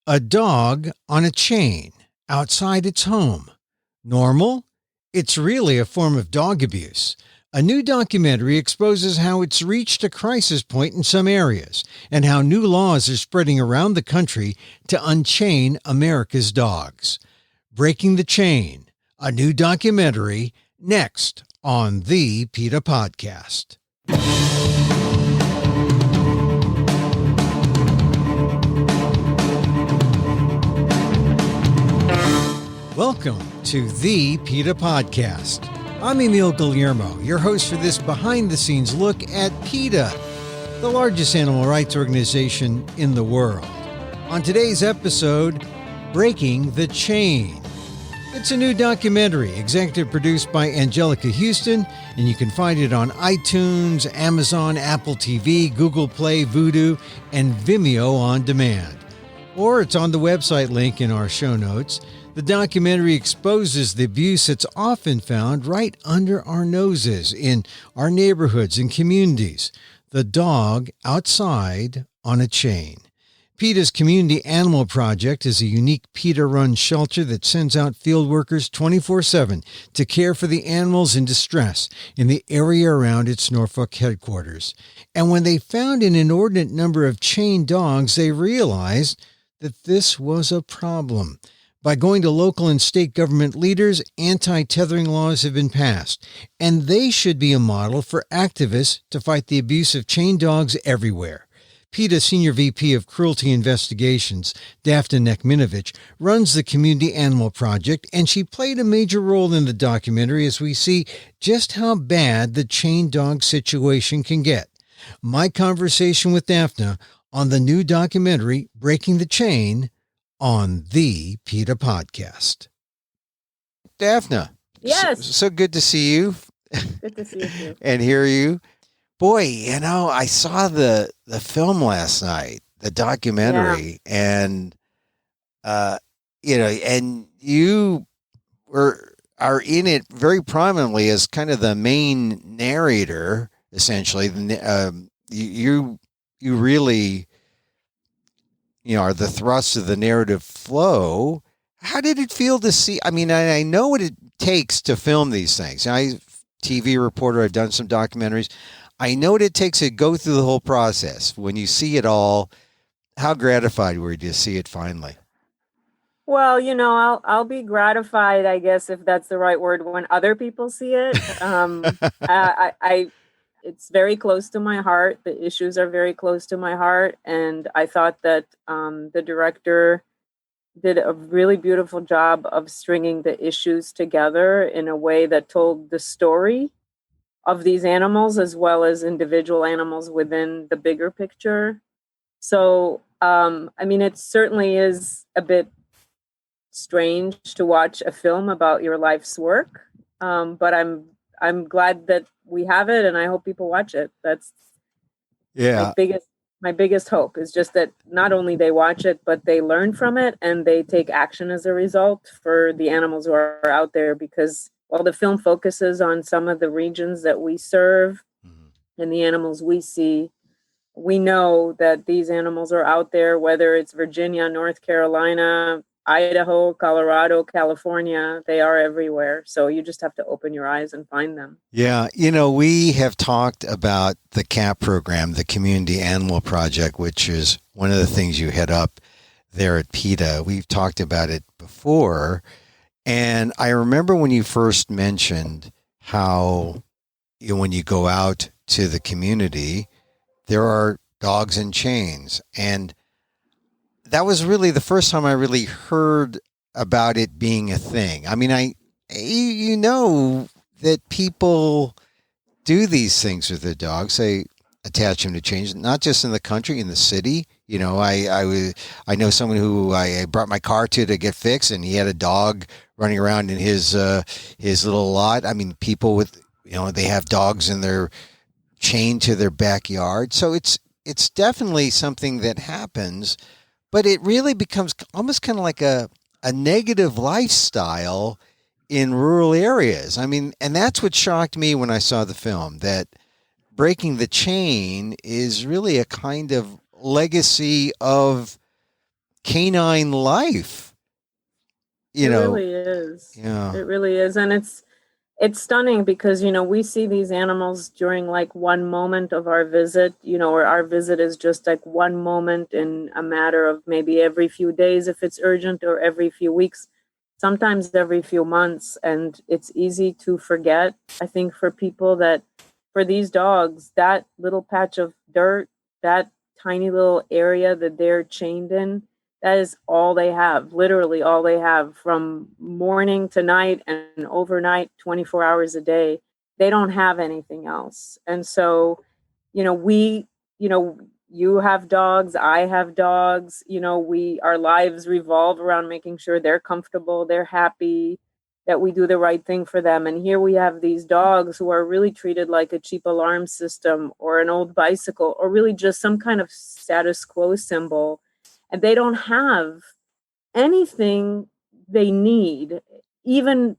A dog on a chain outside its home. Normal? It's really a form of dog abuse. A new documentary exposes how it's reached a crisis point in some areas and how new laws are spreading around the country to unchain America's dogs. Breaking the Chain, a new documentary, next on the PETA Podcast. Welcome to the PETA Podcast. I'm Emil Guillermo, your host for this behind-the-scenes look at PETA, the largest animal rights organization in the world. On today's episode, Breaking the Chain. It's a new documentary, executive produced by Anjelica Huston, and you can find it on iTunes, Amazon, Apple TV, Google Play, Vudu, and Vimeo on demand. Or it's on the website link in our show notes. The documentary exposes the abuse that's often found right under our noses in our neighborhoods and communities. The dog outside on a chain. PETA's Community Animal Project is a unique PETA-run shelter that sends out field workers 24/7 to care for the animals in distress in the area around its Norfolk headquarters. And when they found an inordinate number of chained dogs, they realized that this was a problem. By going to local and state government leaders, anti-tethering laws have been passed, and they should be a model for activists to fight the abuse of chained dogs everywhere. PETA Sr.VP of Cruelty Investigations, Daphna Nachminovitch, runs the Community Animal Project, and she played a major role in the documentary as we see just how bad the chained dog situation can get. My conversation with Daphna on the new documentary, Breaking the Chain, on the PETA Podcast. Daphna. Yes. So good to see you. Good to see you too. And hear you. Boy, I saw the film last night, the documentary, and and you are in it very prominently as kind of the main narrator, essentially. You really are the thrust of the narrative flow. How did it feel to see? I mean, I know what it takes to film these things. I'm a TV reporter. I've done some documentaries. I know what it takes to go through the whole process. When you see it all, how gratified were you to see it finally? Well, I'll be gratified, I guess, if that's the right word, when other people see it. It's very close to my heart. The issues are very close to my heart. And I thought that the director did a really beautiful job of stringing the issues together in a way that told the story of these animals as well as individual animals within the bigger picture. So, it certainly is a bit strange to watch a film about your life's work. But I'm glad that we have it, and I hope people watch it. That's my biggest hope is just that not only they watch it, but they learn from it and they take action as a result for the animals who are out there. Because while the film focuses on some of the regions that we serve and the animals we see, we know that these animals are out there, whether it's Virginia, North Carolina, Idaho, Colorado, California, they are everywhere. So you just have to open your eyes and find them. Yeah. We have talked about the CAP program, the Community Animal Project, which is one of the things you head up there at PETA. We've talked about it before. And I remember when you first mentioned how when you go out to the community, there are dogs in chains. And that was really the first time I really heard about it being a thing. I mean, that people do these things with their dogs. They attach them to chains, not just in the country, in the city. I know someone who I brought my car to get fixed, and he had a dog running around in his little lot. I mean, people with they have dogs in their chained to their backyard. So it's definitely something that happens. But it really becomes almost kind of like a negative lifestyle in rural areas. I mean, and that's what shocked me when I saw the film, that Breaking the Chain is really a kind of legacy of canine life. It really is. Yeah. It really is. And it's stunning because, we see these animals during like one moment of our visit, or our visit is just like one moment in a matter of maybe every few days if it's urgent, or every few weeks, sometimes every few months. And it's easy to forget, I think, for people, that for these dogs, that little patch of dirt, that tiny little area that they're chained in, that is all they have, literally all they have, from morning to night and overnight, 24 hours a day. They don't have anything else. And so, you have dogs, I have dogs, our lives revolve around making sure they're comfortable, they're happy, that we do the right thing for them. And here we have these dogs who are really treated like a cheap alarm system or an old bicycle, or really just some kind of status quo symbol. And they don't have anything they need, even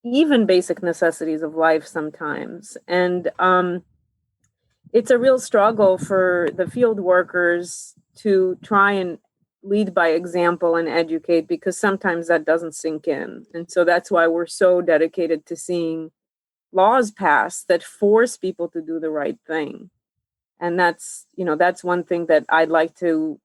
basic necessities of life sometimes. And it's a real struggle for the field workers to try and lead by example and educate, because sometimes that doesn't sink in. And so that's why we're so dedicated to seeing laws passed that force people to do the right thing. And that's one thing that I'd like to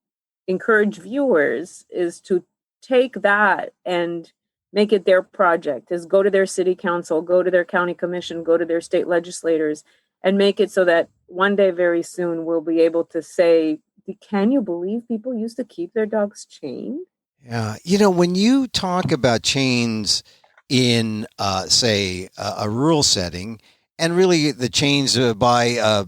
encourage viewers, is to take that and make it their project, is go to their city council, go to their county commission, go to their state legislators, and make it so that one day very soon we'll be able to say, can you believe people used to keep their dogs chained? Yeah. When you talk about chains in, say, a rural setting, and really the chains by,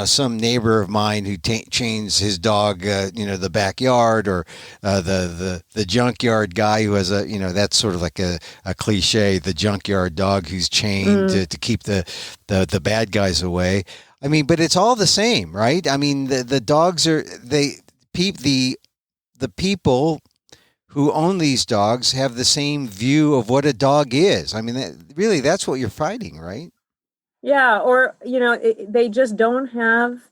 some neighbor of mine who chains his dog, the backyard, or the junkyard guy who has that's sort of like a cliche, the junkyard dog who's chained to keep the bad guys away. I mean, but it's all the same, right? I mean, the dogs are, the people who own these dogs have the same view of what a dog is. I mean, that's what you're fighting, right? Yeah, or, they just don't have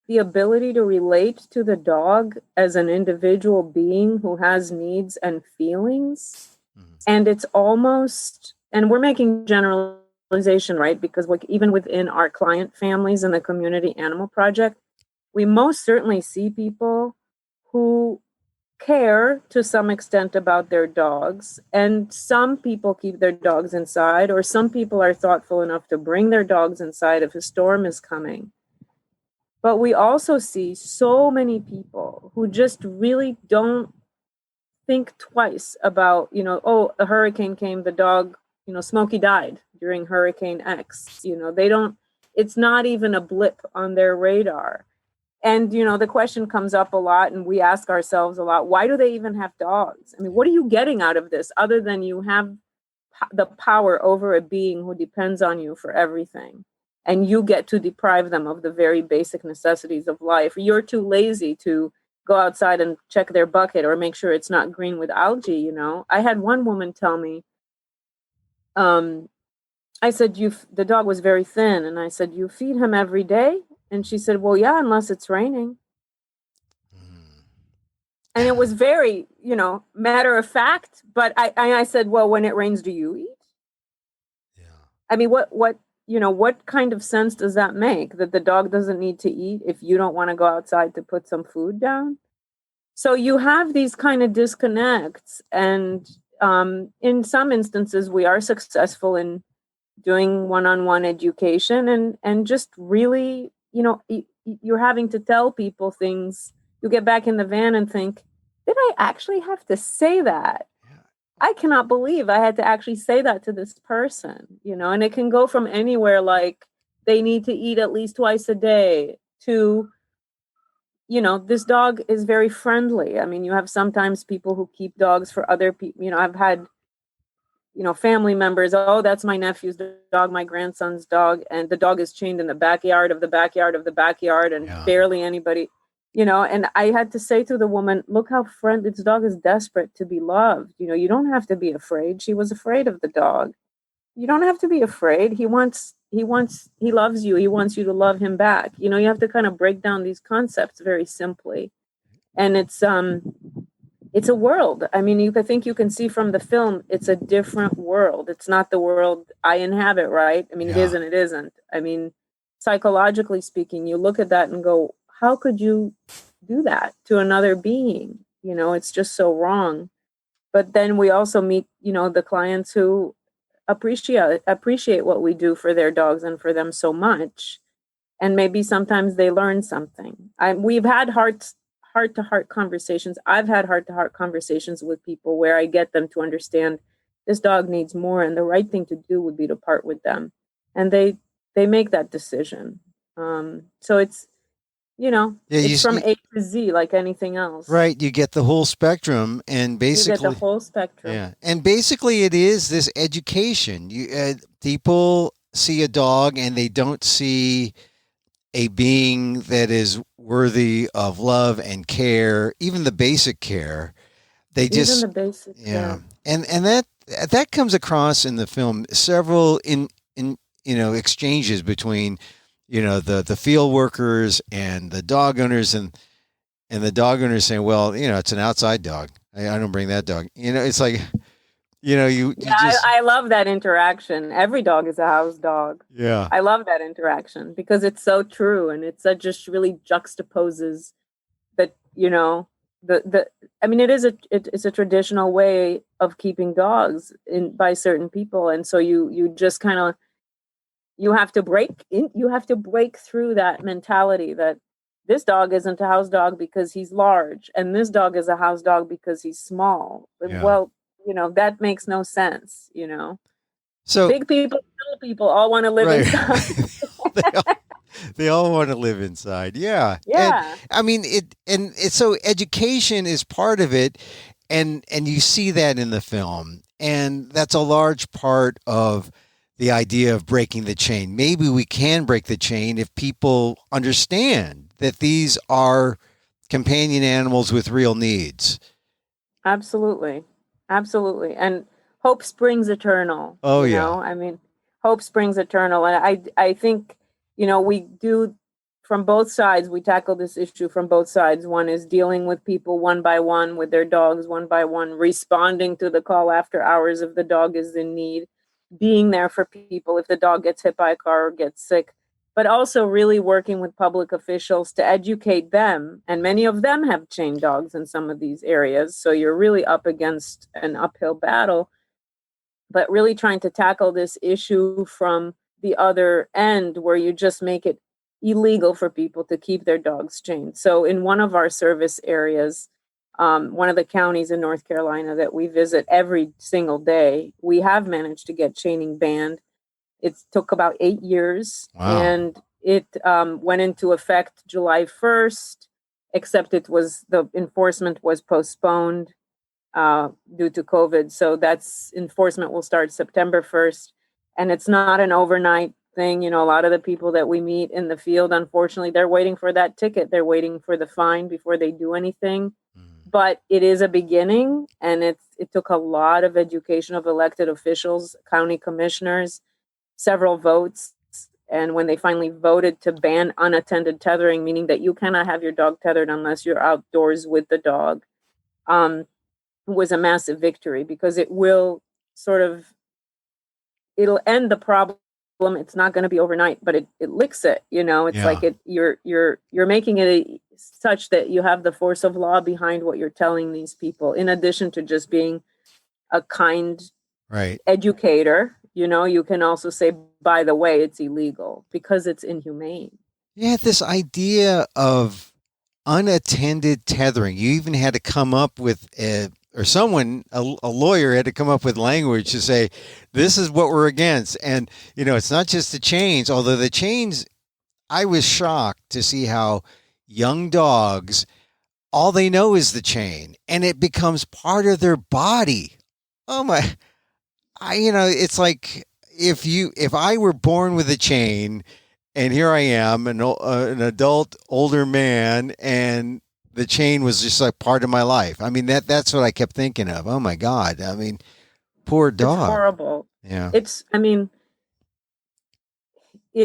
the ability to relate to the dog as an individual being who has needs and feelings. Mm-hmm. And it's almost, and we're making generalization, right? Because like even within our client families in the Community Animal Project, we most certainly see people who care to some extent about their dogs, and some people keep their dogs inside, or some people are thoughtful enough to bring their dogs inside if a storm is coming. But we also see so many people who just really don't think twice about, a hurricane came, the dog, Smokey died during Hurricane X. They don't, it's not even a blip on their radar. And, the question comes up a lot, and we ask ourselves a lot, why do they even have dogs? I mean, what are you getting out of this other than you have the power over a being who depends on you for everything? And you get to deprive them of the very basic necessities of life. You're too lazy to go outside and check their bucket or make sure it's not green with algae. I had one woman tell me, I said, the dog was very thin. And I said, you feed him every day? And she said, well, yeah, unless it's raining. And it was very, matter of fact. But I said, well, when it rains, do you eat? Yeah. I mean, what kind of sense does that make, that the dog doesn't need to eat if you don't want to go outside to put some food down? So you have these kind of disconnects. And in some instances, we are successful in doing one-on-one education and just really, you're having to tell people things. You get back in the van and think, did I actually have to say that? Yeah. I cannot believe I had to actually say that to this person, and it can go from anywhere, like they need to eat at least twice a day, to, this dog is very friendly. I mean, you have sometimes people who keep dogs for other people. I've had family members, oh, that's my nephew's dog, my grandson's dog, and the dog is chained in the backyard of the backyard of the backyard, and barely anybody, and I had to say to the woman, look how this dog is desperate to be loved. You don't have to be afraid. She was afraid of the dog. You don't have to be afraid. He loves you. He wants you to love him back. You have to kind of break down these concepts very simply. And it's, it's a world. I mean, I think you can see from the film, it's a different world. It's not the world I inhabit, right? I mean, it is Yeah. and it isn't. I mean, psychologically speaking, you look at that and go, how could you do that to another being? You know, it's just so wrong. But then we also meet, you know, the clients who appreciate what we do for their dogs and for them so much, and maybe sometimes they learn something. We've had heart-to-heart conversations. I've had heart-to-heart conversations with people where I get them to understand this dog needs more, and the right thing to do would be to part with them, and they make that decision. So it's, you know, Yeah, it's from A to Z, like anything else. right. You get the whole spectrum, and You basically, get the whole spectrum. yeah, and basically, it is this education. People see a dog and they don't see a being that is worthy of love and care, even the basic care. They Even just, the basic, yeah, and that comes across in the film. Several in exchanges between the field workers and the dog owners, and the dog owners saying, well, it's an outside dog. I don't bring that dog. It's like, you just, I love that interaction. Every dog is a house dog. yeah. I love that interaction because it's so true, and it's just really juxtaposes that, the I mean, it's a traditional way of keeping dogs by certain people, and so you just kind of, you have to break through that mentality that this dog isn't a house dog because he's large, and this dog is a house dog because he's small. Yeah. Well, that makes no sense. So Big people, little people all want to live right. inside. They all want to live inside. Yeah. Yeah. And I mean, so education is part of it. And you see that in the film. And that's a large part of the idea of breaking the chain. Maybe we can break the chain if people understand that these are companion animals with real needs. Absolutely. Absolutely. And hope springs eternal. Oh, yeah. I mean, hope springs eternal. And I think, we do, from both sides, we tackle this issue from both sides. One is dealing with people one by one, with their dogs one by one, responding to the call after hours if the dog is in need, being there for people if the dog gets hit by a car or gets sick, but also really working with public officials to educate them. And many of them have chained dogs in some of these areas. So you're really up against an uphill battle, but really trying to tackle this issue from the other end, where you just make it illegal for people to keep their dogs chained. So in one of our service areas, one of the counties in North Carolina that we visit every single day, we have managed to get chaining banned. It took about 8 years. Wow. And it went into effect July 1st, except the enforcement was postponed due to COVID. So that's enforcement will start September 1st. And it's not an overnight thing. A lot of the people that we meet in the field, unfortunately, they're waiting for that ticket. They're waiting for the fine before they do anything. But it is a beginning, and it took a lot of education of elected officials, county commissioners, several votes. And when they finally voted to ban unattended tethering, meaning that you cannot have your dog tethered unless you're outdoors with the dog, was a massive victory, because it will it'll end the problem. It's not going to be overnight, but it licks it. It's like you're making it such that you have the force of law behind what you're telling these people, in addition to just being a kind educator. You can also say, by the way, it's illegal because it's inhumane. Yeah, this idea of unattended tethering. You even had to come up with a lawyer had to come up with language to say, this is what we're against. And, it's not just the chains, although the chains, I was shocked to see how young dogs, all they know is the chain, and it becomes part of their body. Oh my, it's like if I were born with a chain and here I am, an adult, older man, and the chain was just like part of my life. I mean, that's what I kept thinking of. Oh my God. I mean, poor dog. It's horrible. Yeah. It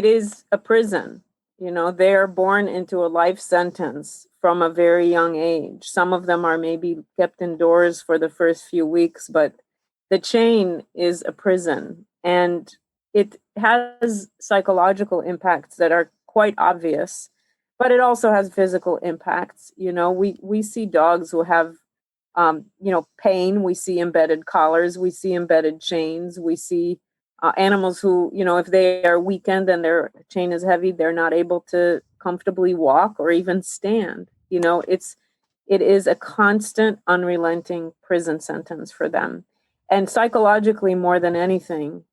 is a prison. They are born into a life sentence from a very young age. Some of them are maybe kept indoors for the first few weeks, but the chain is a prison, and it has psychological impacts that are quite obvious, but it also has physical impacts. We see dogs who have pain. We see embedded collars. We see embedded chains. We see animals who, if they are weakened and their chain is heavy, they're not able to comfortably walk or even stand. It is a constant, unrelenting prison sentence for them. And psychologically, more than anything,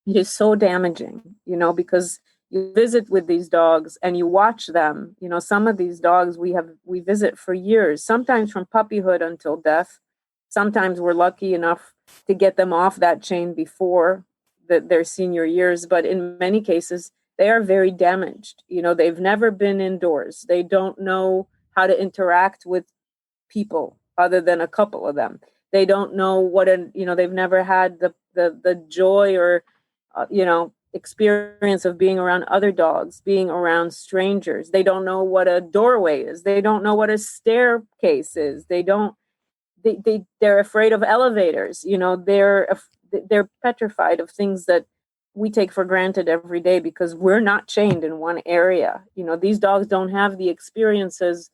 it is so damaging, because you visit with these dogs and you watch them. Some of these dogs we visit for years, sometimes from puppyhood until death. Sometimes we're lucky enough to get them off that chain before their senior years, but in many cases they are very damaged. They've never been indoors. They don't know how to interact with people other than a couple of them. They don't know they've never had the joy or experience of being around other dogs, being around strangers. They don't know what a doorway is. They don't know what a staircase is. They're afraid of elevators. They're petrified of things that we take for granted every day because we're not chained in one area. These dogs don't have the experiences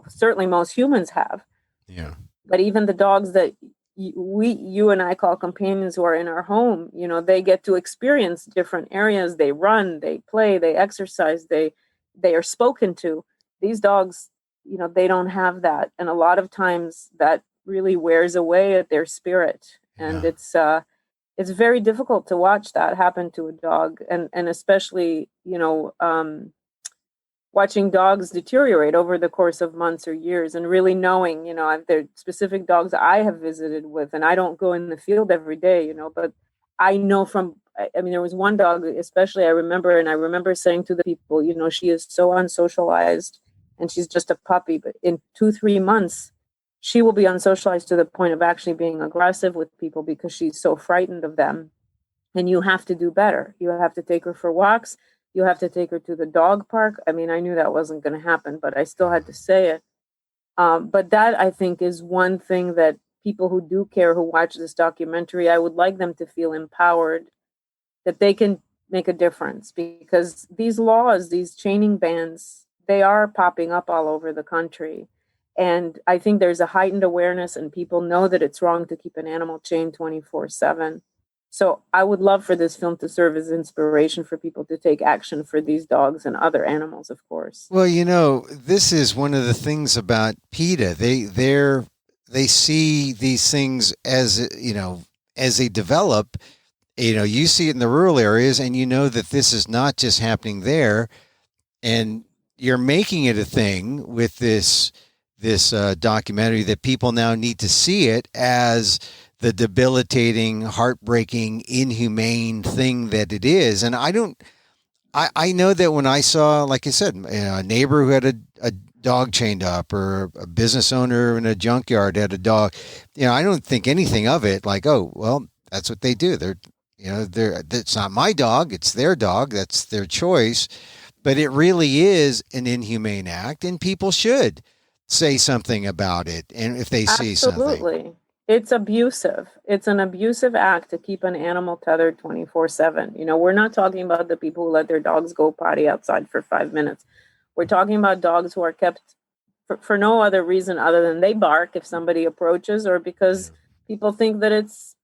certainly most humans have. Yeah. But even the dogs that you and I call companions who are in our home, they get to experience different areas. They run, they play, they exercise, they are spoken to. These dogs, they don't have that. And a lot of times that really wears away at their spirit. And it's very difficult to watch that happen to a dog. And especially, watching dogs deteriorate over the course of months or years, and really knowing, there are specific dogs I have visited with, and I don't go in the field every day, but I know there was one dog, especially I remember saying to the people, she is so unsocialized and she's just a puppy, but in 2-3 months, she will be unsocialized to the point of actually being aggressive with people because she's so frightened of them. And you have to do better. You have to take her for walks. You have to take her to the dog park. I knew that wasn't going to happen, but I still had to say it. But that, I think, is one thing that people who do care, who watch this documentary, I would like them to feel empowered, that they can make a difference, because these laws, these chaining bans, they are popping up all over the country. And I think there's a heightened awareness, and people know that it's wrong to keep an animal chained 24/7. So I would love for this film to serve as inspiration for people to take action for these dogs and other animals, of course. Well, this is one of the things about PETA. They see these things as they develop. You see it in the rural areas, and that this is not just happening there. And you're making it a thing with this documentary that people now need to see it as the debilitating, heartbreaking, inhumane thing that it is. And I know that when I saw, like I said, a neighbor who had a dog chained up, or a business owner in a junkyard had a dog, I don't think anything of it like, oh, well, that's what they do. It's not my dog. It's their dog. That's their choice. But it really is an inhumane act, and people should say something about it. And if they see something. Absolutely. It's abusive. It's an abusive act to keep an animal tethered 24/7. We're not talking about the people who let their dogs go potty outside for 5 minutes. We're talking about dogs who are kept for no other reason other than they bark if somebody approaches, or because people think that it's,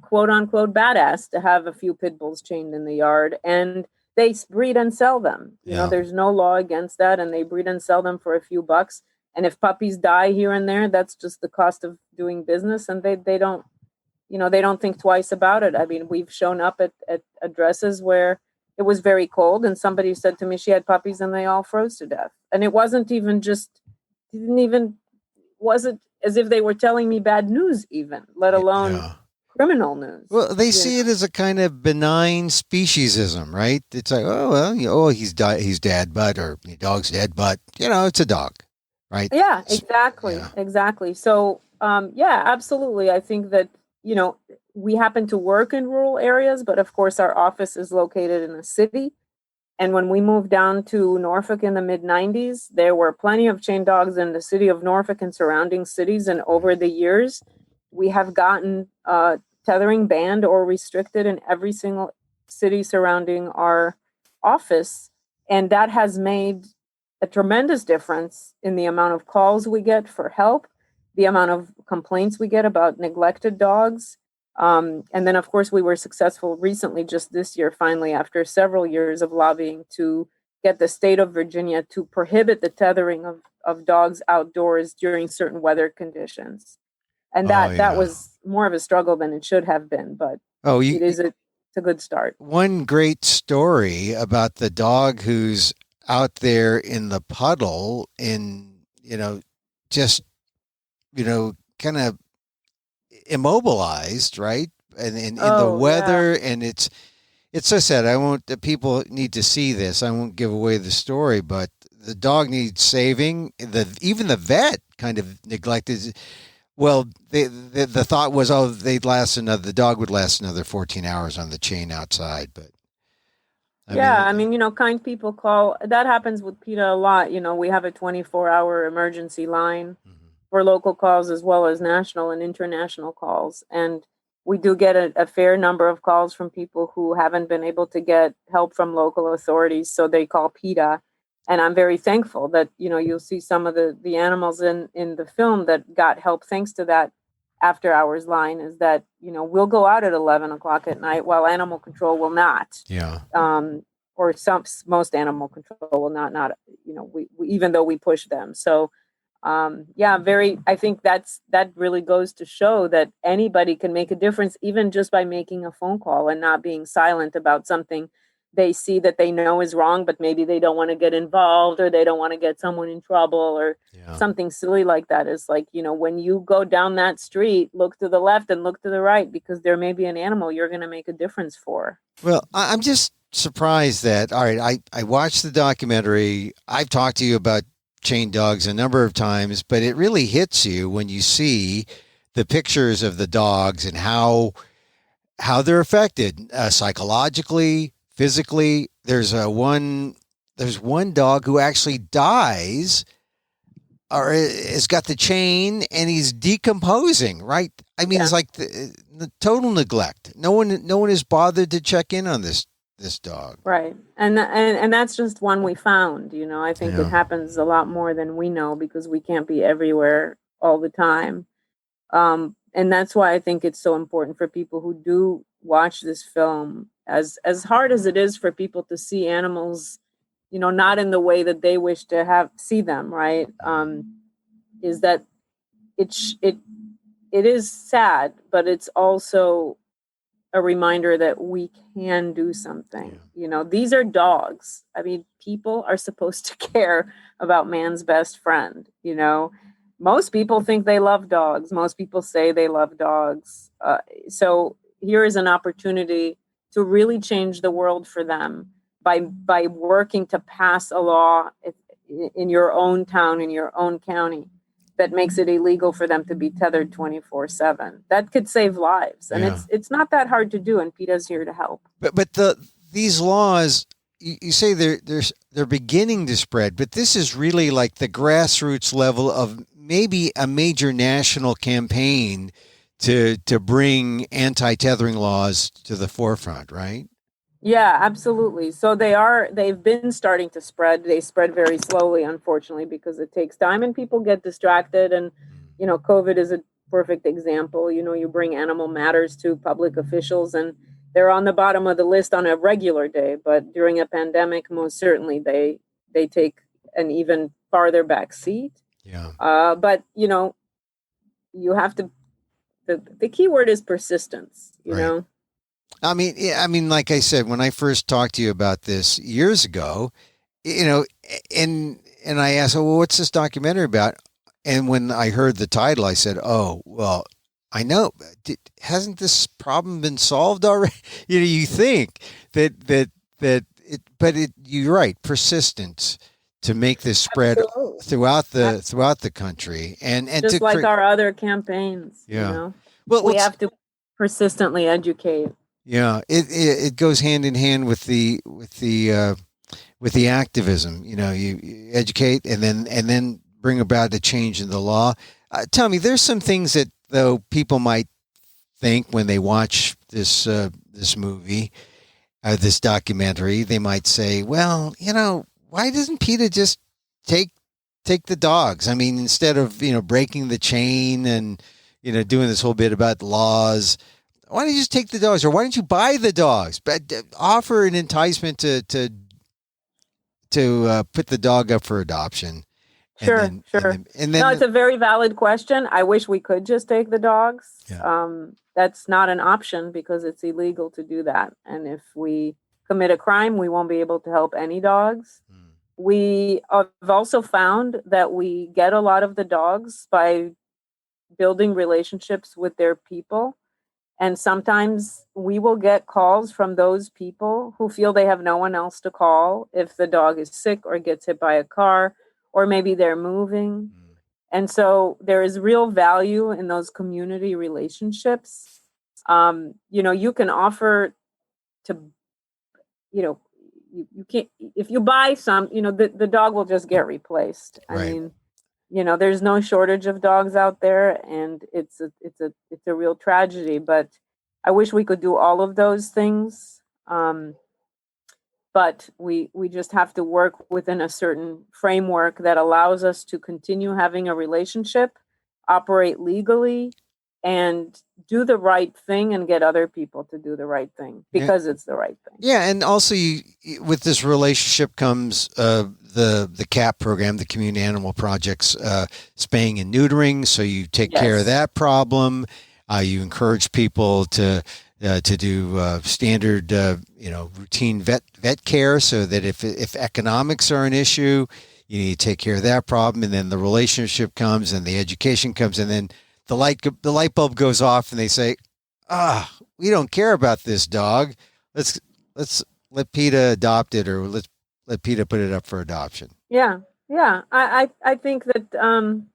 quote unquote badass to have a few pit bulls chained in the yard, and they breed and sell them. There's no law against that, and they breed and sell them for a few bucks. And if puppies die here and there, that's just the cost of doing business. And they don't, they don't think twice about it. We've shown up at addresses where it was very cold, and somebody said to me she had puppies and they all froze to death. And it wasn't wasn't as if they were telling me bad news even, let alone criminal news. Well, they see it as a kind of benign speciesism, right? It's like, oh, well, he's dead, but, or your dog's dead, but, it's a dog. Right. Yeah, exactly. Yeah. Exactly. So, absolutely. I think that, we happen to work in rural areas, but of course our office is located in a city. And when we moved down to Norfolk in the mid-90s, there were plenty of chained dogs in the city of Norfolk and surrounding cities. And over the years, we have gotten tethering banned or restricted in every single city surrounding our office. And that has made a tremendous difference in the amount of calls we get for help, the amount of complaints we get about neglected dogs. And then, of course, we were successful recently, just this year, finally, after several years of lobbying, to get the state of Virginia to prohibit the tethering of dogs outdoors during certain weather conditions. And that was more of a struggle than it should have been, but it's a good start. One great story about the dog who's out there in the puddle kind of immobilized, right? And in the weather, and it's so sad. People need to see this. I won't give away the story, but the dog needs saving. Even the vet kind of neglected. Well, the thought was, the dog would last another 14 hours on the chain outside, but. Kind people call. That happens with PETA a lot. We have a 24-hour emergency line for local calls as well as national and international calls. And we do get a fair number of calls from people who haven't been able to get help from local authorities, so they call PETA. And I'm very thankful that, you'll see some of the animals in the film that got help thanks to that after hours line, is that, we'll go out at 11 o'clock at night while animal control will not. Yeah. Or most animal control will not, we even though we push them. So, I think that really goes to show that anybody can make a difference, even just by making a phone call and not being silent about something they see that they know is wrong, but maybe they don't want to get involved, or they don't want to get someone in trouble, or something silly like that. Is like, when you go down that street, look to the left and look to the right, because there may be an animal you're going to make a difference for. Well, I'm just surprised that, all right, I watched the documentary. I've talked to you about chained dogs a number of times, but it really hits you when you see the pictures of the dogs and how they're affected psychologically, physically. There's one dog who actually dies, or has got the chain, and he's decomposing, right? I mean, It's like the total neglect. No one is bothered to check in on this dog. Right. And that's just one we found. I think it happens a lot more than we know, because we can't be everywhere all the time. And that's why I think it's so important for people who do watch this film, as hard as it is for people to see animals, not in the way that they wish to see them, right? Is that it is sad, but it's also a reminder that we can do something. These are dogs. I mean, people are supposed to care about man's best friend. Most people think they love dogs. Most people say they love dogs. So here is an opportunity to really change the world for them by working to pass a law in your own town, in your own county, that makes it illegal for them to be tethered 24/7. That could save lives. And it's not that hard to do, and PETA's here to help. But these laws, you say they're beginning to spread, but this is really like the grassroots level of maybe a major national campaign to bring anti-tethering laws to the forefront, right? Yeah, absolutely. So they've been starting to spread. They spread very slowly, unfortunately, because it takes time and people get distracted. And, COVID is a perfect example. You bring animal matters to public officials and they're on the bottom of the list on a regular day. But during a pandemic, most certainly they take an even farther back seat. Yeah. But, you have to, the key word is persistence, you know? I mean, like I said, when I first talked to you about this years ago, and I asked, well, what's this documentary about? And when I heard the title, I said, oh, well, I know. Hasn't this problem been solved already? You think that you're right. Persistence to make this spread throughout the country, and just like our other campaigns. Yeah. Well, we have to persistently educate. Yeah, it goes hand in hand with the with the activism. You educate and then bring about a change in the law. Tell me, there's some things that though people might think when they watch this movie, this documentary, they might say, well, why doesn't PETA just take the dogs? I mean, instead of breaking the chain and doing this whole bit about laws, why don't you just take the dogs, or why don't you buy the dogs? But offer an enticement to put the dog up for adoption. Sure. And then No, it's a very valid question. I wish we could just take the dogs. Yeah. That's not an option because it's illegal to do that. And if we commit a crime, we won't be able to help any dogs. We have also found that we get a lot of the dogs by building relationships with their people. And sometimes we will get calls from those people who feel they have no one else to call if the dog is sick or gets hit by a car, or maybe they're moving. And so there is real value in those community relationships. You can offer to, you can't, if you buy some, the dog will just get replaced. Right. I mean, there's no shortage of dogs out there, and it's a real tragedy, but I wish we could do all of those things. But we just have to work within a certain framework that allows us to continue having a relationship, operate legally, and do the right thing and get other people to do the right thing because it's the right thing. Yeah, and also with this relationship comes the CAP program, the Community Animal Project's spaying and neutering. So you take care of that problem. You encourage people to do standard, routine vet care, so that if economics are an issue, you need to take care of that problem. And then the relationship comes, and the education comes, and then the light bulb goes off, and they say, we don't care about this dog. Let's let PETA adopt it, or let's let PETA put it up for adoption. Yeah. I think that,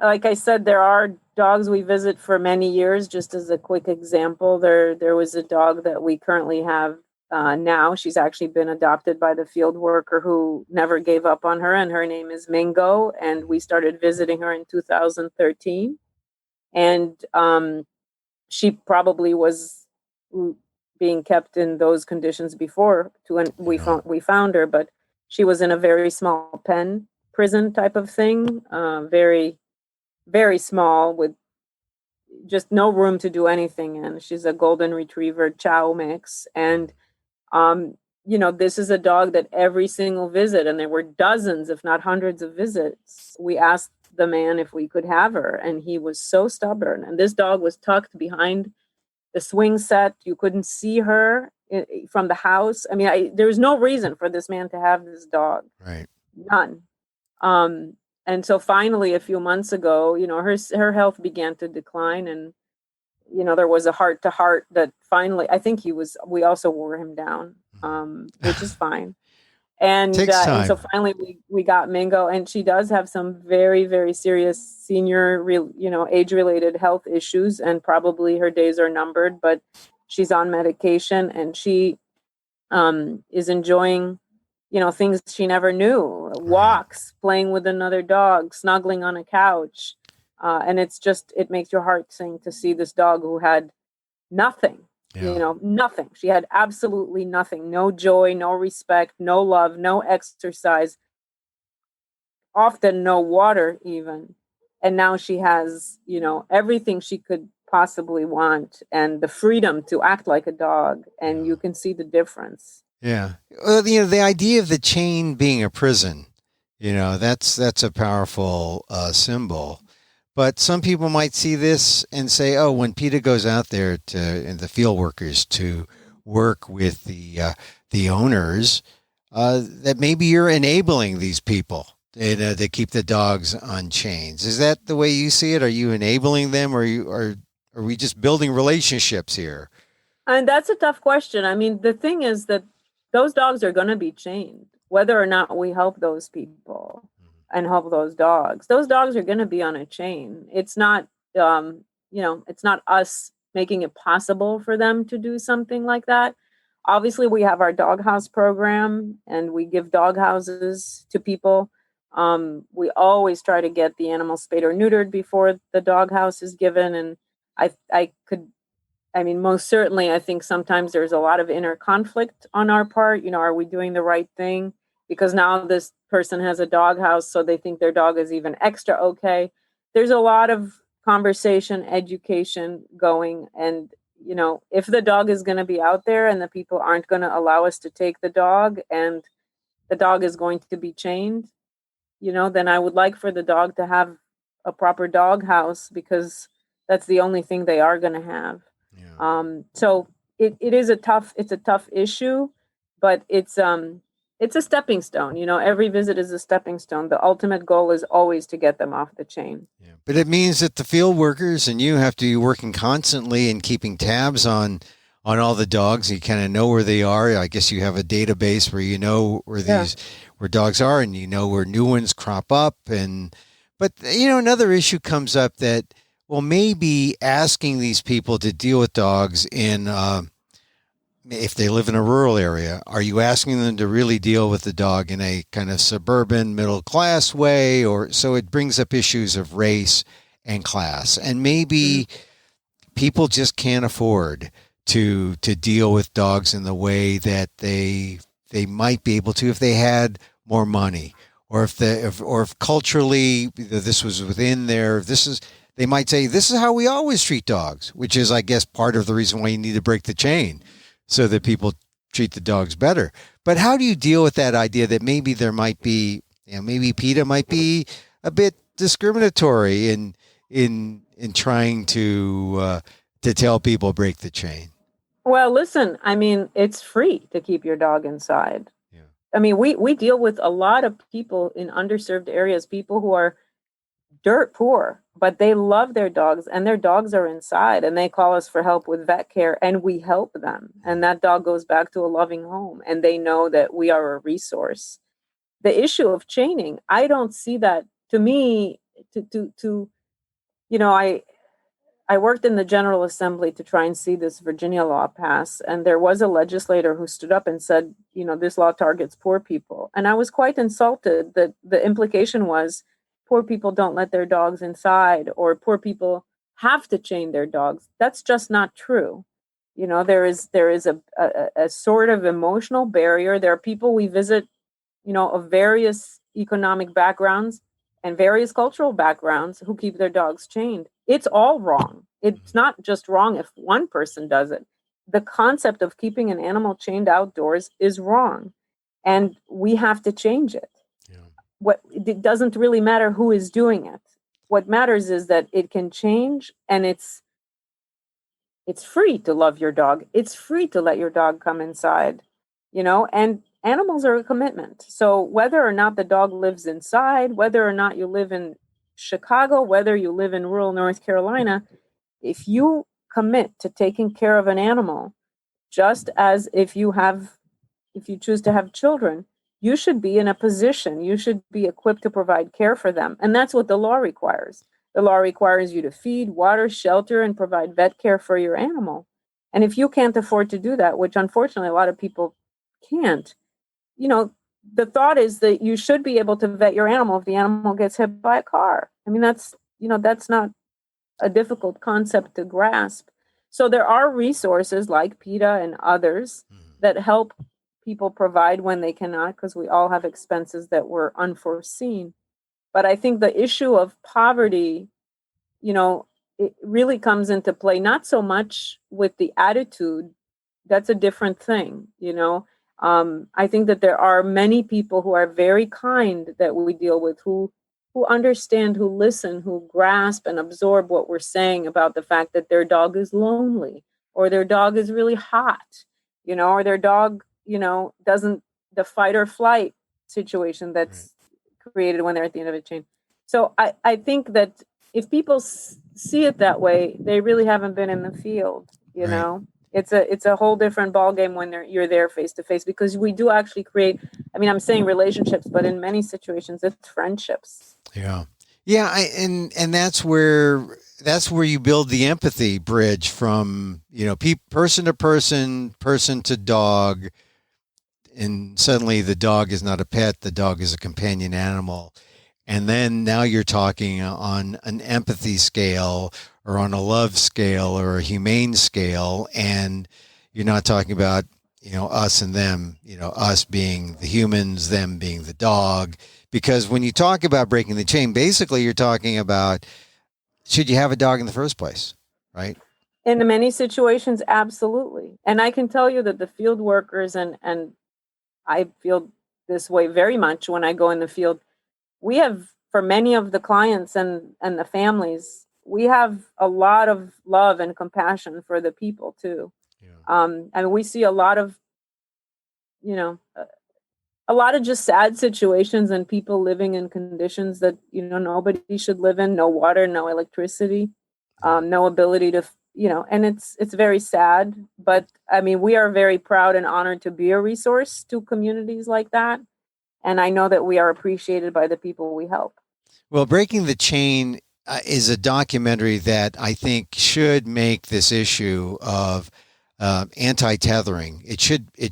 like I said, there are dogs we visit for many years. Just as a quick example, there was a dog that we currently have now. She's actually been adopted by the field worker who never gave up on her, and her name is Mingo, and we started visiting her in 2013. And she probably was being kept in those conditions before we found her, but she was in a very small pen prison type of thing, very, very small, with just no room to do anything in. She's a golden retriever chow mix. And, this is a dog that every single visit, and there were dozens, if not hundreds of visits, we asked the man if we could have her, and he was so stubborn. And this dog was tucked behind the swing set. You couldn't see her from the house. I mean, there was no reason for this man to have this dog. Right. None. And so finally, a few months ago, her health began to decline, and there was a heart-to-heart that finally, I think we also wore him down, which is fine. And so finally we got Mingo, and she does have some very, very serious senior, age-related health issues, and probably her days are numbered, but she's on medication, and she is enjoying, things she never knew, walks, playing with another dog, snuggling on a couch. And it makes your heart sing to see this dog who had nothing. Nothing. She had absolutely nothing. No joy, no respect, no love, no exercise, often no water even. And now she has, everything she could possibly want, and the freedom to act like a dog. And you can see the difference. Yeah. Well, the idea of the chain being a prison, that's a powerful symbol. But some people might see this and say, oh, when PETA goes out there and the field workers to work with the owners, that maybe you're enabling these people to keep the dogs on chains. Is that the way you see it? Are you enabling them, or are we just building relationships here? And that's a tough question. I mean, the thing is that those dogs are going to be chained, whether or not we help those people and help those dogs. Those dogs are going to be on a chain. It's not, it's not us making it possible for them to do something like that. Obviously, we have our doghouse program, and we give dog houses to people. We always try to get the animal spayed or neutered before the doghouse is given. And most certainly, I think sometimes there's a lot of inner conflict on our part. Are we doing the right thing? Because now this person has a doghouse, so they think their dog is even extra okay. There's a lot of conversation, education going. And, if the dog is going to be out there and the people aren't going to allow us to take the dog, and the dog is going to be chained, then I would like for the dog to have a proper doghouse, because that's the only thing they are going to have. Yeah. So it's a tough issue, but it's a stepping stone. Every visit is a stepping stone. The ultimate goal is always to get them off the chain. Yeah. But it means that the field workers and you have to be working constantly and keeping tabs on all the dogs. You kind of know where they are. I guess you have a database where you know where where dogs are, and you know where new ones crop up. But another issue comes up that, well, maybe asking these people to deal with dogs if they live in a rural area, are you asking them to really deal with the dog in a kind of suburban middle class way? Or so it brings up issues of race and class, and maybe people just can't afford to deal with dogs in the way that they might be able to if they had more money, or if culturally this was within they might say, this is how we always treat dogs, which is, I guess, part of the reason why you need to break the chain so that people treat the dogs better. But how do you deal with that idea that maybe there might be, maybe PETA might be a bit discriminatory in trying to tell people break the chain? Well, listen, it's free to keep your dog inside. Yeah. We deal with a lot of people in underserved areas, people who are dirt poor, but they love their dogs, and their dogs are inside, and they call us for help with vet care, and we help them. And that dog goes back to a loving home, and they know that we are a resource. The issue of chaining, I don't see that. To me, I worked in the General Assembly to try and see this Virginia law pass, and there was a legislator who stood up and said, this law targets poor people. And I was quite insulted that the implication was poor people don't let their dogs inside, or poor people have to chain their dogs. That's just not true. There is a sort of emotional barrier. There are people we visit, of various economic backgrounds and various cultural backgrounds who keep their dogs chained. It's all wrong. It's not just wrong if one person does it. The concept of keeping an animal chained outdoors is wrong, and we have to change it. It doesn't really matter who is doing it. What matters is that it can change, and it's free to love your dog. It's free to let your dog come inside, and animals are a commitment. So whether or not the dog lives inside, whether or not you live in Chicago, whether you live in rural North Carolina, if you commit to taking care of an animal, just as if you choose to have children, you should be in a position, you should be equipped to provide care for them. And that's what the law requires. The law requires you to feed, water, shelter, and provide vet care for your animal. And if you can't afford to do that, which unfortunately a lot of people can't, the thought is that you should be able to vet your animal if the animal gets hit by a car. That's not a difficult concept to grasp. So there are resources like PETA and others that help people provide when they cannot, because we all have expenses that were unforeseen. But I think the issue of poverty, it really comes into play, not so much with the attitude. That's a different thing, I think that there are many people who are very kind that we deal with, who understand, who listen, who grasp and absorb what we're saying about the fact that their dog is lonely, or their dog is really hot, or their dog, doesn't, the fight or flight situation that's created when they're at the end of a chain. So I think that if people see it that way, they really haven't been in the field, know. It's a whole different ballgame when you're there face to face, because we do actually create, I'm saying relationships, but in many situations it's friendships. Yeah. Yeah. And that's where that's where you build the empathy bridge from, person to person, person to dog. And suddenly the dog is not a pet. The dog is a companion animal. And then now you're talking on an empathy scale or on a love scale or a humane scale. And you're not talking about, us and them, us being the humans, them being the dog. Because when you talk about breaking the chain, basically you're talking about, should you have a dog in the first place, right? In many situations, absolutely. And I can tell you that the field workers, and I feel this way very much when I go in the field, we have, for many of the clients and the families, we have a lot of love and compassion for the people too. Yeah. And we see a lot of, a lot of just sad situations and people living in conditions that, nobody should live in. No water, no electricity, no ability to, and it's very sad. But I mean, we are very proud and honored to be a resource to communities like that. And I know that we are appreciated by the people we help. Well, Breaking the Chain is a documentary that I think should make this issue of anti-tethering. It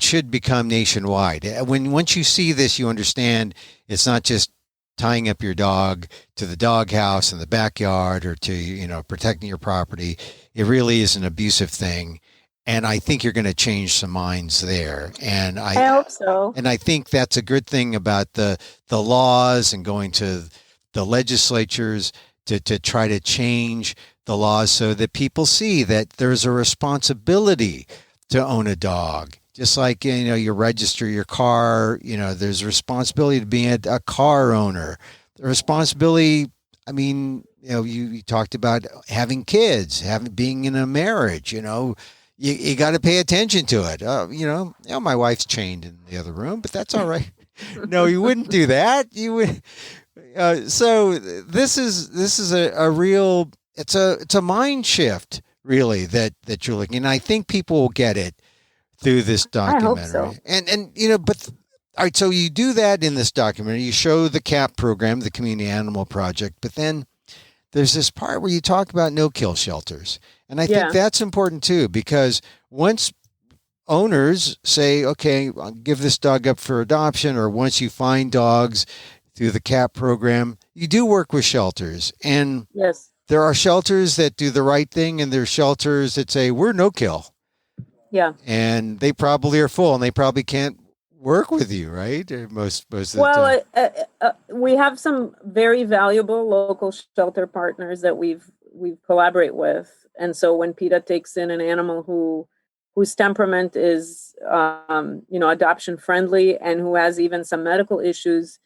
should become nationwide. Once you see this, you understand it's not just tying up your dog to the doghouse in the backyard or to protecting your property. It really is an abusive thing. And I think you're going to change some minds there. And I hope so. And I think that's a good thing about the laws and going to the legislatures to try to change the laws so that people see that there's a responsibility to own a dog. Just like, you register your car, there's a responsibility to be a car owner. The responsibility, I mean, you talked about having kids, being in a marriage, you got to pay attention to it. My wife's chained in the other room, but that's all right. No, you wouldn't do that. You would. So this is a real. It's a mind shift, really, that you're looking. And I think people will get it through this documentary. I hope so. And but all right. So you do that in this documentary. You show the CAP program, the Community Animal Project, but then there's this part where you talk about no-kill shelters. And I think that's important too, because once owners say, okay, I'll give this dog up for adoption, or once you find dogs through the CAP program, you do work with shelters. And yes, there are shelters that do the right thing, and there's shelters that say, we're no-kill. Yeah. And they probably are full, and they probably can't work with you, right? Most of the time. We have some very valuable local shelter partners that we collaborate with. And so when PETA takes in an animal whose temperament is, adoption friendly and who has even some medical issues,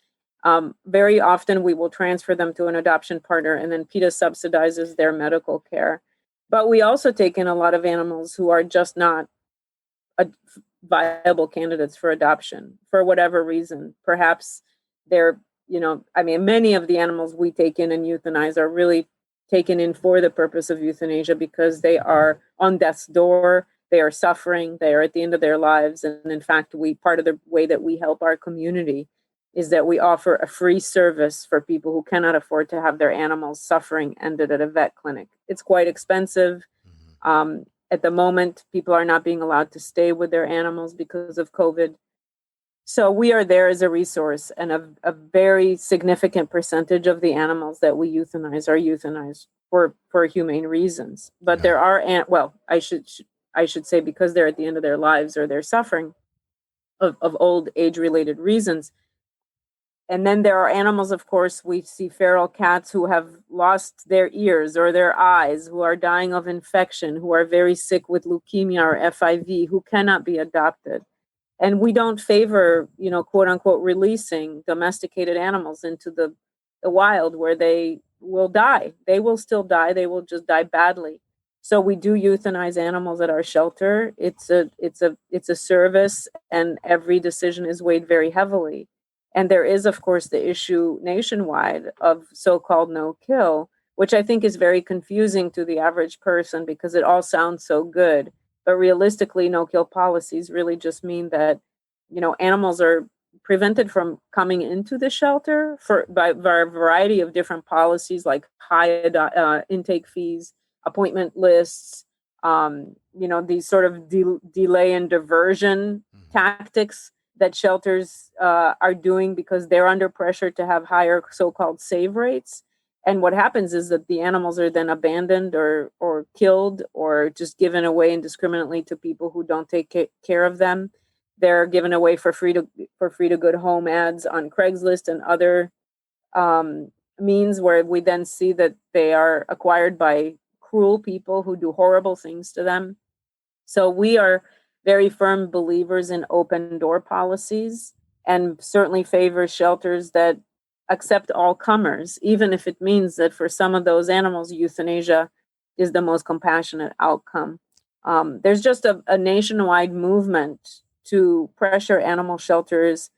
very often we will transfer them to an adoption partner, and then PETA subsidizes their medical care. But we also take in a lot of animals who are just not viable candidates for adoption for whatever reason. Perhaps they're, many of the animals we take in and euthanize are really taken in for the purpose of euthanasia because they are on death's door, they are suffering, they are at the end of their lives. And in fact, part of the way that we help our community is that we offer a free service for people who cannot afford to have their animals suffering ended at a vet clinic. It's quite expensive. At the moment, people are not being allowed to stay with their animals because of COVID. So we are there as a resource, and a very significant percentage of the animals that we euthanize are euthanized for humane reasons. But there are, I should say, because they're at the end of their lives or they're suffering of old age-related reasons. And then there are animals, of course, we see feral cats who have lost their ears or their eyes, who are dying of infection, who are very sick with leukemia or FIV, who cannot be adopted. And we don't favor, quote unquote, releasing domesticated animals into the wild where they will die. They will still die. They will just die badly. So we do euthanize animals at our shelter. It's a service, and every decision is weighed very heavily. And there is, of course, the issue nationwide of so-called no-kill, which I think is very confusing to the average person because it all sounds so good. But realistically, no-kill policies really just mean that, animals are prevented from coming into the shelter by a variety of different policies, like high intake fees, appointment lists, these sort of delay and diversion tactics that shelters are doing because they're under pressure to have higher so-called save rates. And what happens is that the animals are then abandoned or killed or just given away indiscriminately to people who don't take care of them. They're given away for free to good home ads on Craigslist and other means, where we then see that they are acquired by cruel people who do horrible things to them. So we are very firm believers in open door policies, and certainly favor shelters that accept all comers, even if it means that for some of those animals, euthanasia is the most compassionate outcome. There's just a nationwide movement to pressure animal shelters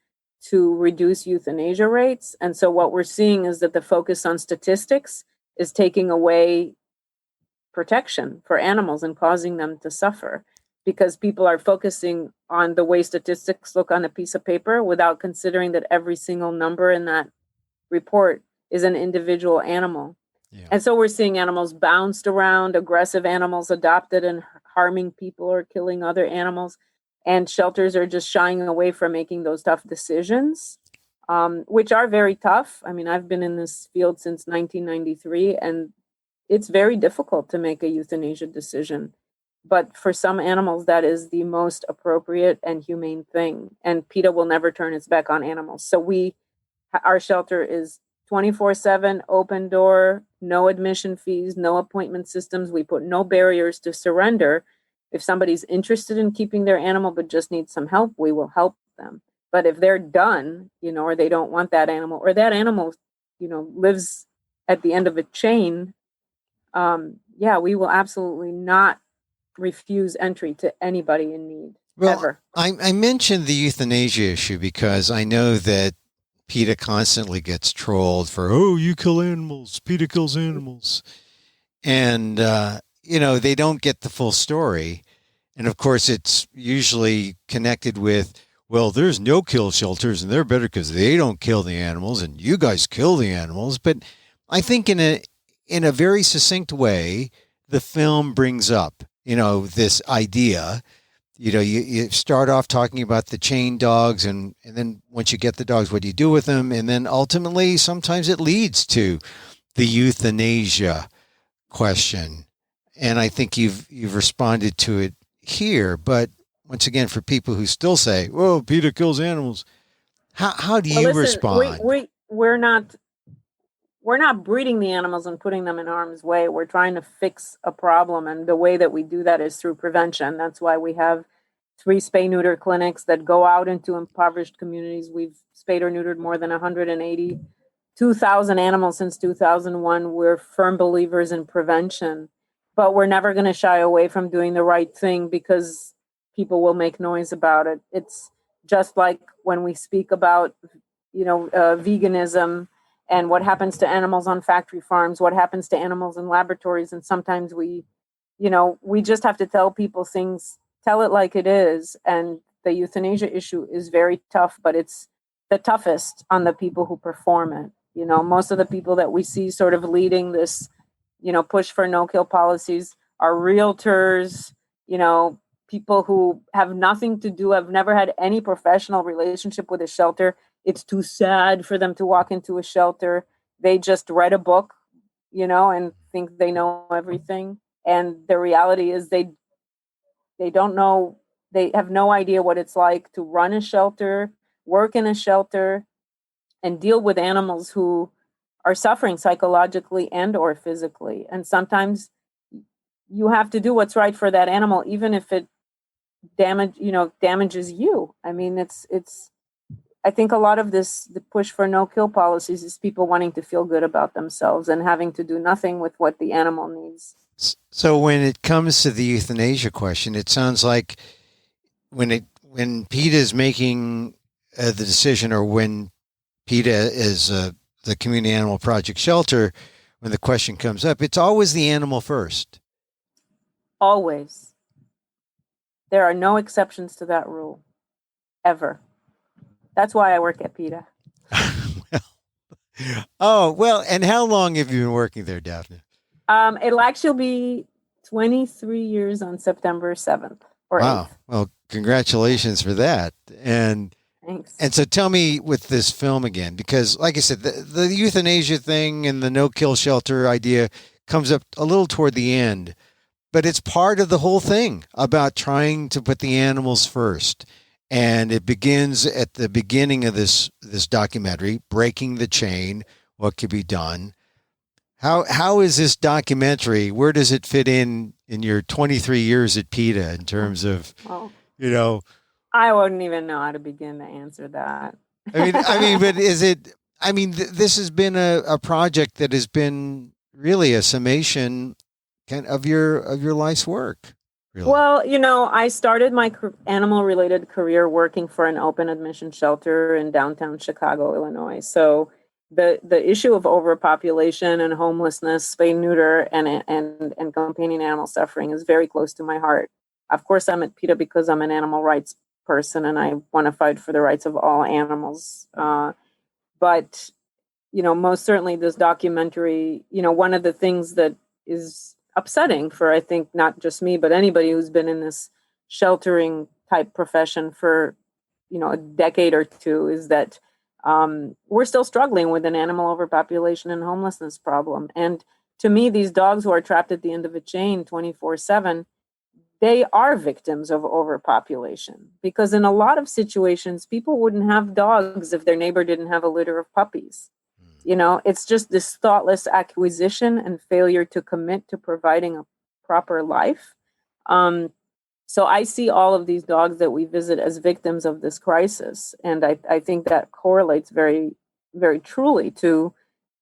to reduce euthanasia rates. And so what we're seeing is that the focus on statistics is taking away protection for animals and causing them to suffer, because people are focusing on the way statistics look on a piece of paper without considering that every single number in that report is an individual animal. Yeah. And so we're seeing animals bounced around, aggressive animals adopted and harming people or killing other animals. And shelters are just shying away from making those tough decisions, which are very tough. I mean, I've been in this field since 1993, and it's very difficult to make a euthanasia decision. But for some animals, that is the most appropriate and humane thing. And PETA will never turn its back on animals. So our shelter is 24/7, open door, no admission fees, no appointment systems. We put no barriers to surrender. If somebody's interested in keeping their animal but just needs some help, we will help them. But if they're done, or they don't want that animal, or that animal, lives at the end of a chain, we will absolutely not refuse entry to anybody in need. Well, ever. I mentioned the euthanasia issue because I know that PETA constantly gets trolled for, you kill animals, PETA kills animals. And, they don't get the full story. And of course, it's usually connected with, well, there's no kill shelters and they're better because they don't kill the animals and you guys kill the animals. But I think in a very succinct way, the film brings up, this idea. You start off talking about the chain dogs, and then once you get the dogs, what do you do with them? And then ultimately, sometimes it leads to the euthanasia question. And I think you've responded to it here. But once again, for people who still say, "Whoa, PETA kills animals," how do you respond? We're not breeding the animals and putting them in harm's way. We're trying to fix a problem. And the way that we do that is through prevention. That's why we have 3 spay-neuter clinics that go out into impoverished communities. We've spayed or neutered more than 182,000 animals since 2001. We're firm believers in prevention, but we're never going to shy away from doing the right thing because people will make noise about it. It's just like when we speak about, veganism, and what happens to animals on factory farms, what happens to animals in laboratories. And sometimes we just have to tell people things, tell it like it is. And the euthanasia issue is very tough, but it's the toughest on the people who perform it. Most of the people that we see sort of leading this, push for no-kill policies are realtors, people who have nothing to do, have never had any professional relationship with a shelter. It's too sad for them to walk into a shelter. They just read a book, and think they know everything. And the reality is they don't know, they have no idea what it's like to run a shelter, work in a shelter, and deal with animals who are suffering psychologically and or physically. And sometimes you have to do what's right for that animal, even if it damages you. I mean, I think a lot of the push for no-kill policies is people wanting to feel good about themselves and having to do nothing with what the animal needs. So when it comes to the euthanasia question, it sounds like when PETA is making the decision, or when PETA is the Community Animal Project Shelter, when the question comes up, it's always the animal first. Always. There are no exceptions to that rule, ever. That's why I work at PETA. And how long have you been working there, Daphna? It'll actually be 23 years on September 7th or 8th. Well, congratulations for that. And Thanks. And so tell me with this film again, because like I said, the euthanasia thing and the no-kill shelter idea comes up a little toward the end, but it's part of the whole thing about trying to put the animals first. And it begins at the beginning of this documentary, Breaking the Chain, What Could Be Done. How is this documentary, where does it fit in your 23 years at PETA in terms of, I wouldn't even know how to begin to answer that. but is it, this has been a project that has been really a summation of your life's work. Really. Well, I started my animal-related career working for an open admission shelter in downtown Chicago, Illinois. So the issue of overpopulation and homelessness, spay neuter, and companion animal suffering is very close to my heart. Of course, I'm at PETA because I'm an animal rights person and I want to fight for the rights of all animals. But most certainly this documentary, one of the things that is upsetting for, I think, not just me, but anybody who's been in this sheltering type profession for, a decade or two is that we're still struggling with an animal overpopulation and homelessness problem. And to me, these dogs who are trapped at the end of a chain 24/7, they are victims of overpopulation, because in a lot of situations, people wouldn't have dogs if their neighbor didn't have a litter of puppies. It's just this thoughtless acquisition and failure to commit to providing a proper life. So I see all of these dogs that we visit as victims of this crisis. And I think that correlates very, very truly to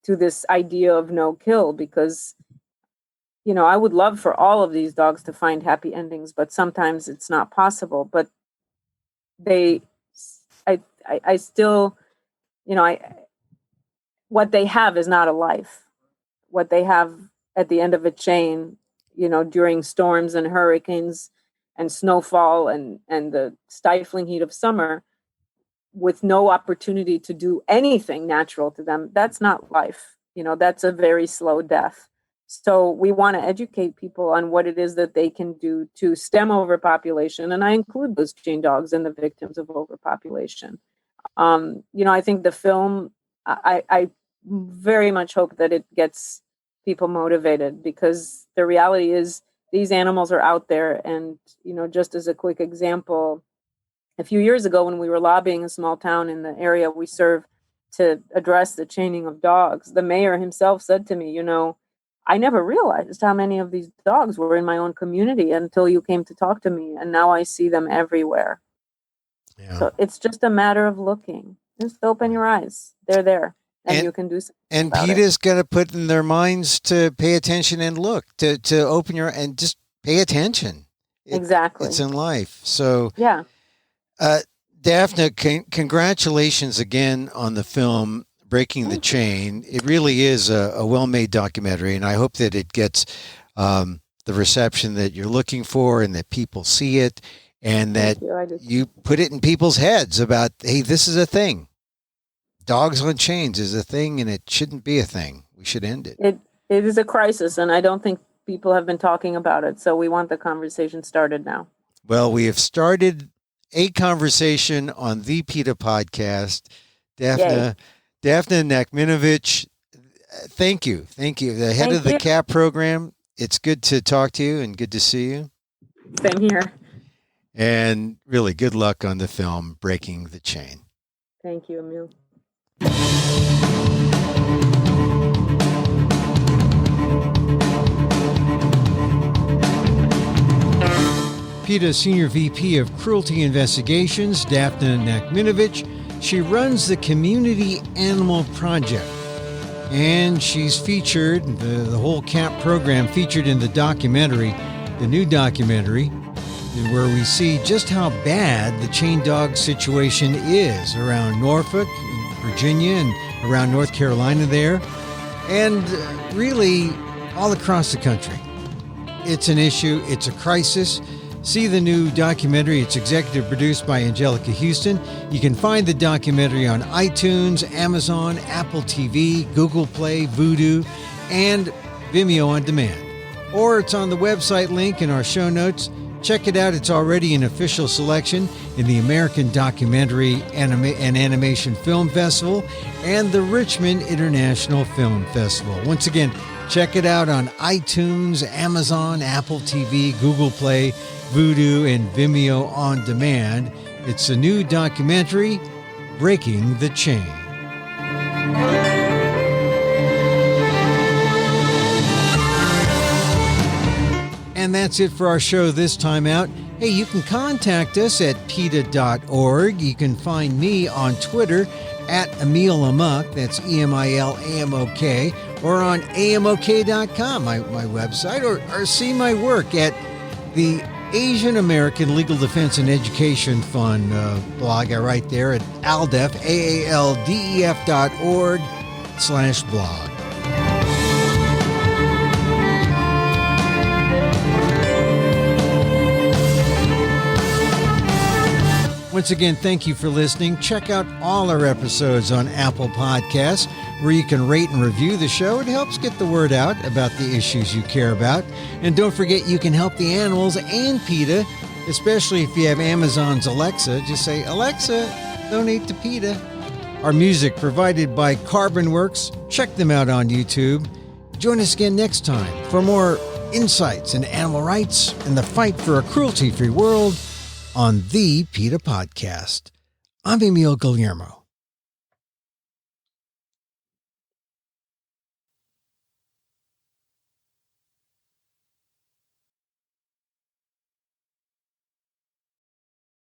this idea of no kill, because I would love for all of these dogs to find happy endings, but sometimes it's not possible. But I still, what they have is not a life. What they have at the end of a chain, during storms and hurricanes and snowfall and the stifling heat of summer, with no opportunity to do anything natural to them, that's not life. That's a very slow death. So we want to educate people on what it is that they can do to stem overpopulation. And I include those chain dogs in the victims of overpopulation. I think the film, I very much hope that it gets people motivated, because the reality is these animals are out there. And, just as a quick example, a few years ago when we were lobbying a small town in the area we serve to address the chaining of dogs, the mayor himself said to me, I never realized how many of these dogs were in my own community until you came to talk to me. And now I see them everywhere. Yeah. So it's just a matter of looking. Just open your eyes. They're there. And you can do something. And PETA's got to put in their minds to pay attention and look, to open your, and just pay attention. Exactly. It's in life. So, yeah. Daphna, congratulations again on the film, Breaking the Chain. It really is a well-made documentary, and I hope that it gets the reception that you're looking for and that people see it, and that you put it in people's heads about, hey, this is a thing. Dogs on chains is a thing, and it shouldn't be a thing. We should end it. It is a crisis, and I don't think people have been talking about it, so we want the conversation started now. Well, we have started a conversation on the PETA Podcast. Daphna Nachminovitch, thank you. The head of the CAP program. It's good to talk to you and good to see you. Same here. And really good luck on the film, Breaking the Chain. Thank you, Emil. PETA Senior VP of Cruelty Investigations, Daphna Nachminovitch. She runs the Community Animal Project, and she's featured, the whole CAP program featured in the documentary, the new documentary, where we see just how bad the chain dog situation is around Norfolk, Virginia, and around North Carolina there, and really all across the country. It's an issue. It's a crisis. see the new documentary. It's executive produced by Anjelica Huston. You can find the documentary on iTunes, Amazon, Apple TV, Google Play, Vudu, and Vimeo on demand. Or it's on the website link in our show notes. Check it out. It's already an official selection in the American Documentary and Animation Film Festival and the Richmond International Film Festival. Once again, check it out on iTunes, Amazon, Apple TV, Google Play, Vudu, and Vimeo on demand. It's a new documentary, Breaking the Chain. And that's it for our show this time out. Hey, you can contact us at PETA.org. You can find me on Twitter at Emil Amok, that's EMILAMOK, or on AMOK.com, my website, or see my work at the Asian American Legal Defense and Education Fund blog. I write there at ALDEF, AALDEF.org/blog. Once again, thank you for listening. Check out all our episodes on Apple Podcasts, where you can rate and review the show. It helps get the word out about the issues you care about. And don't forget, you can help the animals and PETA, especially if you have Amazon's Alexa. Just say, Alexa, donate to PETA. Our music provided by Carbonworks. Check them out on YouTube. Join us again next time for more insights into animal rights and the fight for a cruelty-free world on the PETA Podcast. I'm Emil Guillermo.